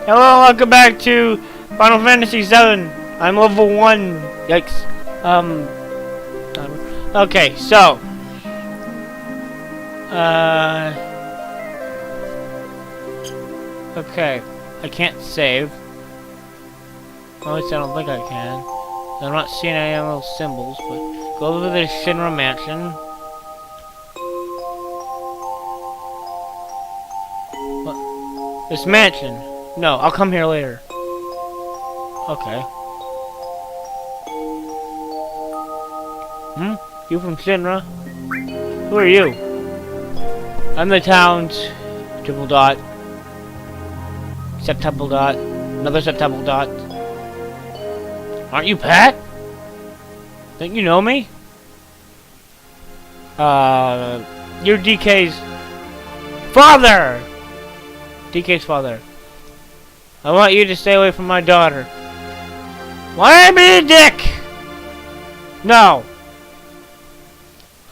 Hello, welcome back to Final Fantasy VII. I'm level 1. Yikes. Okay, so. Okay. I can't save. At least I don't think I can. I'm not seeing any of those symbols, but go over to the Shinra Mansion. What? This mansion. No, I'll come here later. Okay. You from Shinra? Who are you? I'm the town's triple dot. Septuple dot. Another septuple dot. Aren't you Pat? Think you know me? You're DK's father! DK's father. I want you to stay away from my daughter. Why am I being a dick? No.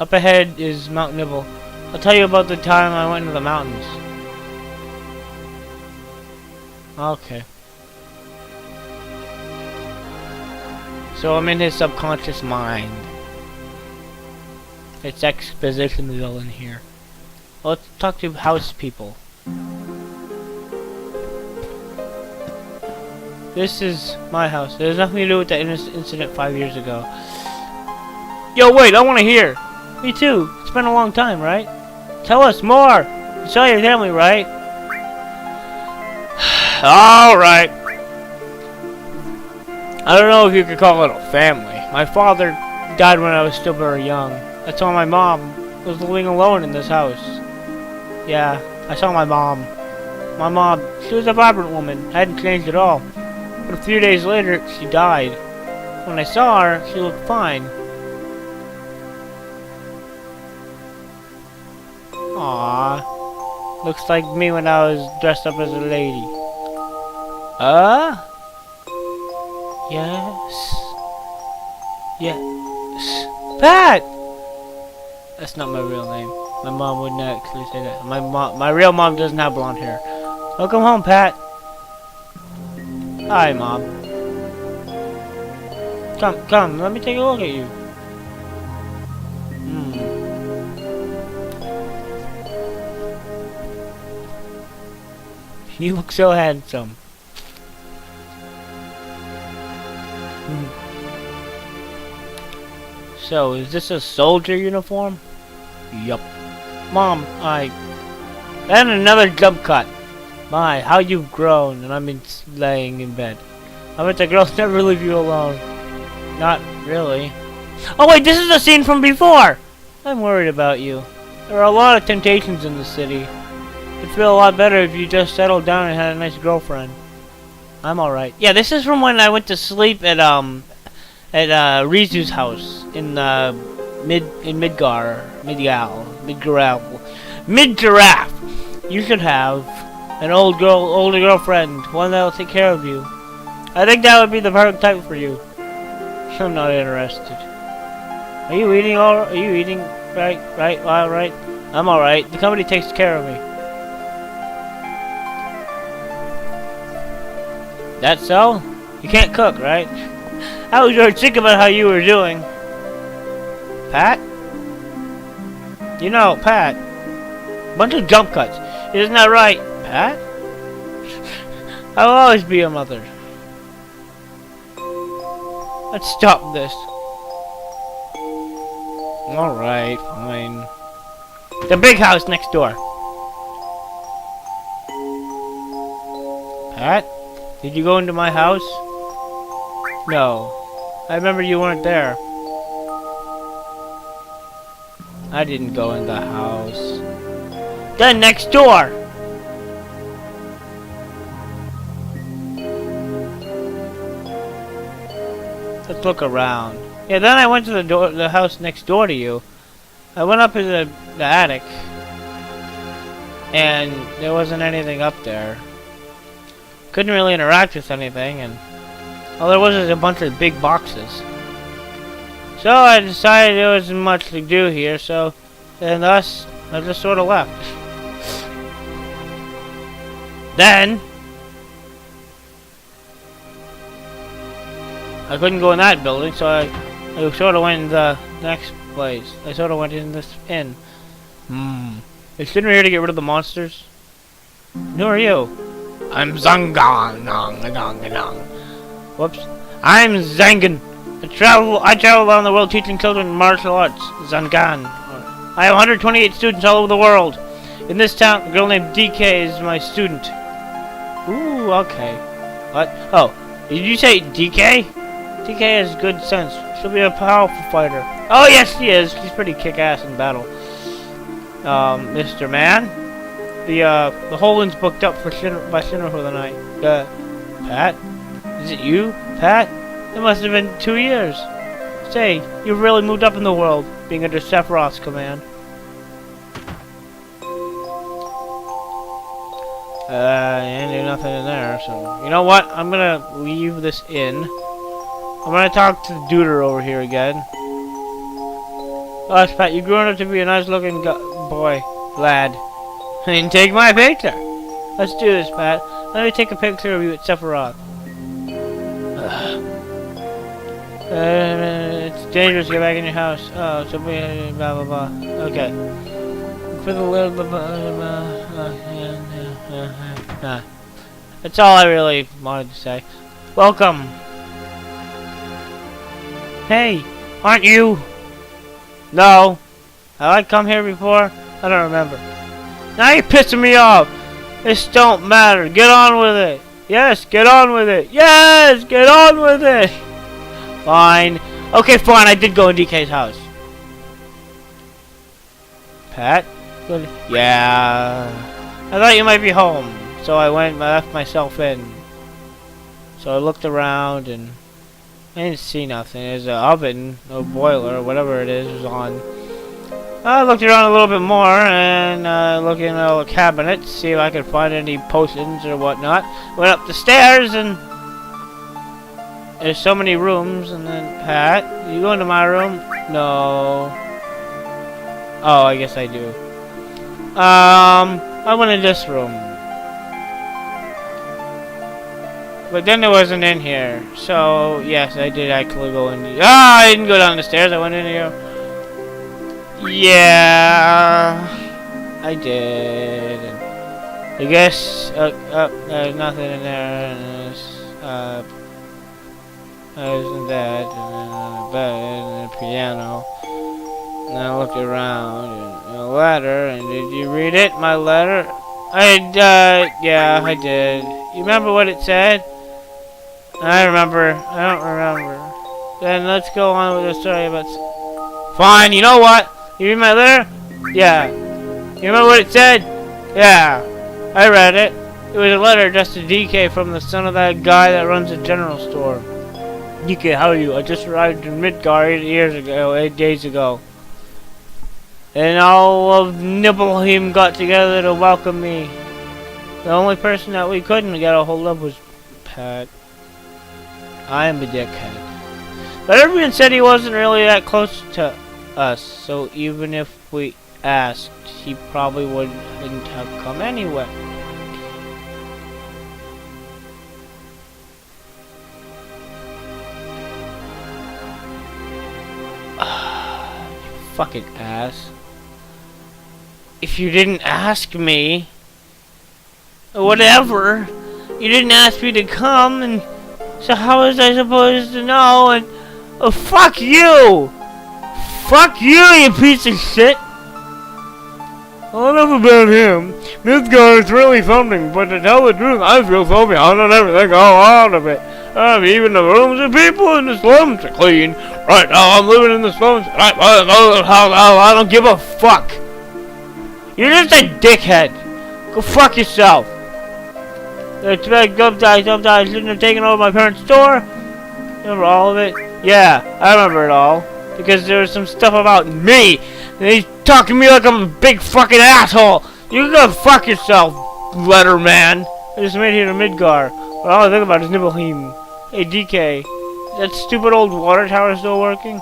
Up ahead is Mount Nibble. I'll tell you about the time I went into the mountains. Okay. So I'm in his subconscious mind. It's exposition in here. Let's talk to house people. This is my house. There's nothing to do with that incident 5 years ago. Yo, wait, I want to hear. Me too. It's been a long time, right? Tell us more. You saw your family, right? Alright. I don't know if you could call it a family. My father died when I was still very young. I saw my mom was living alone in this house. Yeah, I saw my mom. My mom, she was a vibrant woman. Hadn't changed at all. But a few days later, she died. When I saw her, she looked fine. Aww. Looks like me when I was dressed up as a lady. Yes. Yes. Pat! That's not my real name. My mom wouldn't actually say that. My real mom doesn't have blonde hair. Welcome home, Pat. Hi, Mom. Come, let me take a look at you. You look so handsome. So, is this a soldier uniform? Yup. Mom, and another jump cut. My, how you've grown, and I'm laying in bed. I bet the girls never leave you alone. Not really. Oh wait, this is a scene from before! I'm worried about you. There are a lot of temptations in the city. It'd feel a lot better if you just settled down and had a nice girlfriend. I'm alright. Yeah, this is from when I went to sleep at Rizu's house in Mid-Giraffe. You should have an older girlfriend, one that'll take care of you. I think that would be the perfect type for you. I'm not interested. Are you eating right? Alright. I'm alright. The company takes care of me. That so? You can't cook, right? I was already thinking about how you were doing. Pat? You know, Pat. Bunch of jump cuts. Isn't that right, Pat? I'll always be your mother. Let's stop this. Alright, fine. The big house next door. Pat? Did you go into my house? No. I remember you weren't there. I didn't go in the house. Then next door! Let's look around. Yeah, then I went to the house next door to you. I went up to the attic. And there wasn't anything up there. Couldn't really interact with anything, and all there was a bunch of big boxes. So I decided there wasn't much to do here, and thus I just sort of left. Then I couldn't go in that building, so I sort of went in the next place. I sort of went in this inn. Is Sinner here to get rid of the monsters? Who are you? I'm Zangan. Whoops. I'm Zangan. I travel around the world teaching children martial arts. Zangan. I have 128 students all over the world. In this town, a girl named DK is my student. Ooh, okay. What? Oh, did you say DK? DK has good sense. She'll be a powerful fighter. Oh, yes, she is. She's pretty kick-ass in battle. Mr. Man? The whole inn's booked up by Sinner for the night. Pat? Is it you, Pat? It must have been 2 years. Say, you've really moved up in the world, being under Sephiroth's command. Ain't do nothing in there, so... You know what? I'm gonna leave this inn. I'm gonna talk to the duder over here again. Gosh, Pat, you've grown up to be a nice-looking boy, lad. And take my picture. Let's do this, Pat. Let me take a picture of you at Sephiroth. It's dangerous to get back in your house. Oh, so blah blah blah. Okay. For the little that's all I really wanted to say. Welcome. Hey, aren't you? No. Have I come here before? I don't remember. Now you're pissing me off. This don't matter. Get on with it. Yes, get on with it. Yes, get on with it. Fine. Okay, fine. I did go in DK's house. Pat? Good. Yeah. I thought you might be home. So I left myself in. So I looked around and I didn't see nothing. There's an oven, no boiler, whatever it is, was on. I looked around a little bit more and looked in all the cabinets, see if I could find any potions or whatnot. Went up the stairs and there's so many rooms. And then, Pat, you go into my room? No. Oh, I guess I do. I went in this room. But then there wasn't in here. So, yes, I did actually go in. I didn't go down the stairs. I went in here. Yeah, I did. And I guess there's nothing in there. And there's that. And then a bed and a piano. And I looked around and a letter. And did you read it? My letter? Yeah, I did. You remember what it said? I remember. I don't remember. Then let's go on with the story about... Fine, you know what? You read my letter? Yeah. You remember what it said? Yeah. I read it. It was a letter addressed to DK from the son of that guy that runs the general store. DK, how are you? I just arrived in Midgar 8 days ago. And all of Nibelheim got together to welcome me. The only person that we couldn't get a hold of was Pat. I am a dickhead. But everyone said he wasn't really that close to us, so even if we asked, he probably wouldn't have come anyway. You fucking ass. If you didn't ask me, whatever, you didn't ask me to come, and so how was I supposed to know? And oh, fuck you! Fuck you, you piece of shit! Enough about him. This guy is really something, but to tell the truth, I feel so behind on everything all out of it. Even the rooms of people in the slums are clean. Right now, I'm living in the slums, and I don't give a fuck. You're just a dickhead. Go fuck yourself. Sometimes shouldn't have taken over my parents' store. Remember all of it? Yeah, I remember it all. Because there was some stuff about me. And he's talking to me like I'm a big fucking asshole. You go fuck yourself, letter man. I just made it here to Midgar. But all I think about is Nibelheim. Hey, DK. Is that stupid old water tower still working?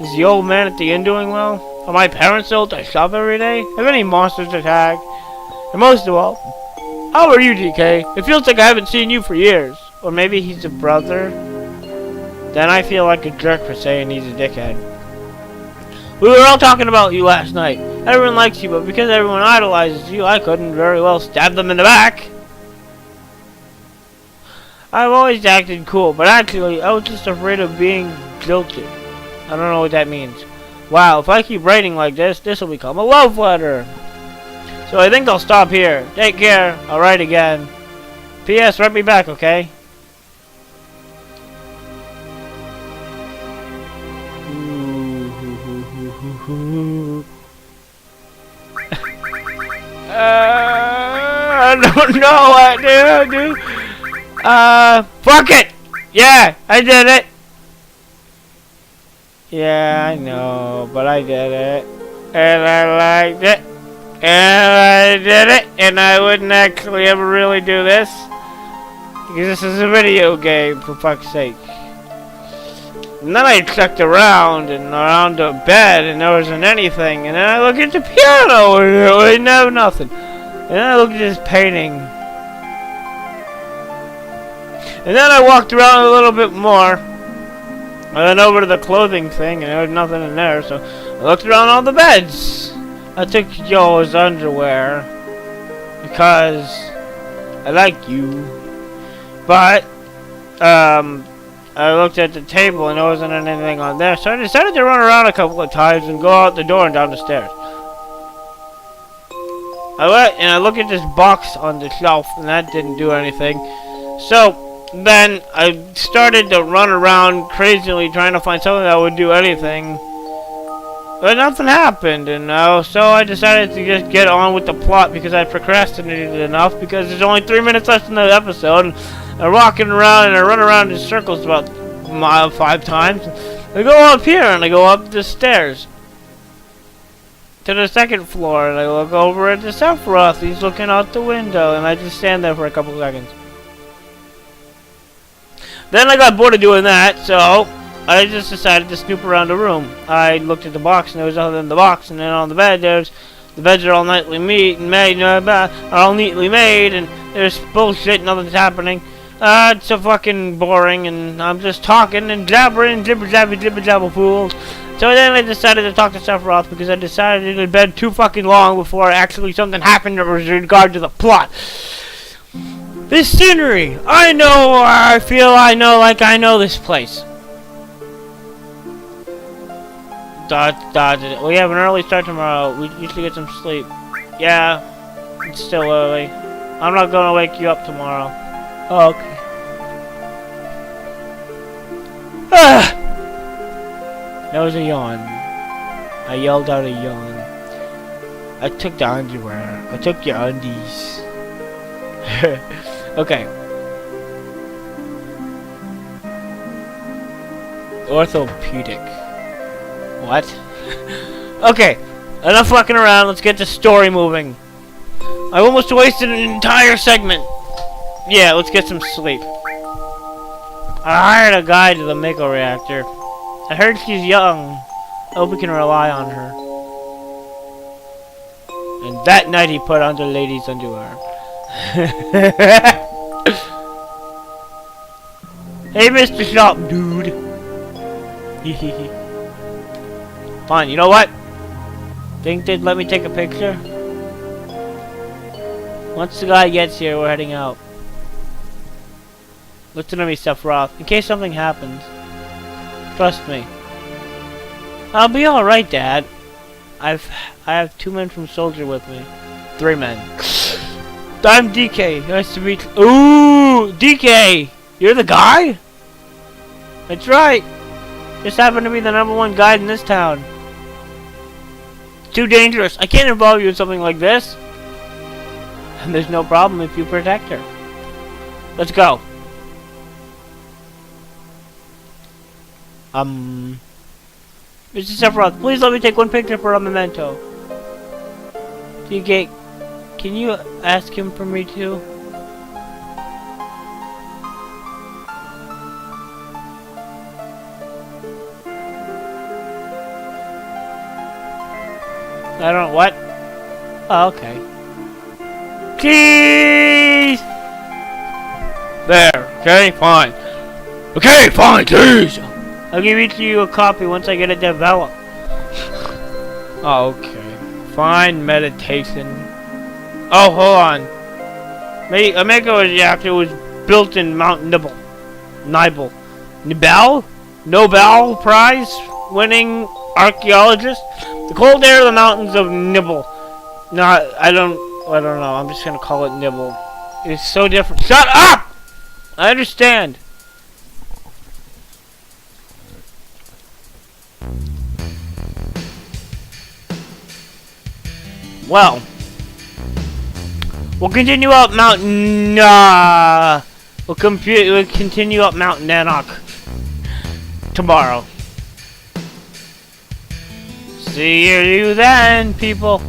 Is the old man at the inn doing well? Are my parents still to shop every day? Have any monsters attacked? And most of all, how are you, DK? It feels like I haven't seen you for years. Or maybe he's a brother. then I feel like a jerk for saying he's a dickhead. We were all talking about you last night. Everyone likes you, but because everyone idolizes you, I couldn't very well stab them in the back. I've always acted cool, but actually, I was just afraid of being jilted. I don't know what that means. Wow, if I keep writing like this, this will become a love letter. So I think I'll stop here. Take care. I'll write again. P.S. Write me back, okay? I don't know what to do. Fuck it! Yeah, I did it! Yeah, I know, but I did it. And I liked it. And I did it. And I wouldn't actually ever really do this. Because this is a video game, for fuck's sake. And then I checked around and around the bed and there wasn't anything. And then I looked at the piano and there was nothing. And then I looked at this painting. And then I walked around a little bit more. I went over to the clothing thing and there was nothing in there. So I looked around all the beds. I took Joe's underwear. Because I like you. But, I looked at the table and there wasn't anything on there. So I decided to run around a couple of times and go out the door and down the stairs. I went and I looked at this box on the shelf and that didn't do anything. So then I started to run around crazily trying to find something that would do anything. But nothing happened, and so I decided to just get on with the plot because I procrastinated enough because there's only 3 minutes left in the episode. And I'm walking around and I run around in circles about 5 times. I go up here and I go up the stairs to the 2nd floor and I look over at the Sephiroth. He's looking out the window and I just stand there for a couple of seconds. Then I got bored of doing that, so I just decided to snoop around the room. I looked at the box and there was nothing in the box, and then on the bed the beds are all neatly made, and there's bullshit, nothing's happening. It's so fucking boring, and I'm just talking and jabbering, jibber fools. So then I decided to talk to Sephiroth because I decided it had been too fucking long before actually something happened in regard to the plot. This scenery! I know this place. We have an early start tomorrow. We usually get some sleep. Yeah, it's still early. I'm not gonna wake you up tomorrow. Oh, okay. That was a yawn. I yelled out a yawn. I took the underwear. I took your undies. Okay. Orthopedic. What? Okay. Enough fucking around. Let's get the story moving. I almost wasted an entire segment. Yeah, let's get some sleep. I hired a guy to the Mako reactor. I heard she's young. I hope we can rely on her. And that night he put on the ladies' underwear. Hey, Mr. Shop Dude. Fine, you know what? Think they'd let me take a picture? Once the guy gets here, we're heading out. Listen to me, Sephiroth. In case something happens. Trust me. I'll be alright, Dad. I have 2 men from Soldier with me. 3 men. I'm DK. Nice to meet you. Ooh! DK! You're the guy? That's right. Just happen to be the #1 guide in this town. Too dangerous. I can't involve you in something like this. And there's no problem if you protect her. Let's go. Mr. Sephiroth, please let me take one picture for a memento. DK, can you ask him for me too? I don't what? Oh, okay. Cheese! There, okay, fine. Okay, fine, cheese! I'll give each of you a copy once I get it developed. Okay. Fine meditation. Oh, hold on. A mega reactor was built in Mount Nibble. Nobel Prize winning archaeologist. The cold air of the mountains of Nibble. No, I don't know. I'm just gonna call it Nibble. It's so different. Shut up! I understand. Well, we'll continue up Mountain. We'll continue up Mount Nanok tomorrow. See you then, people.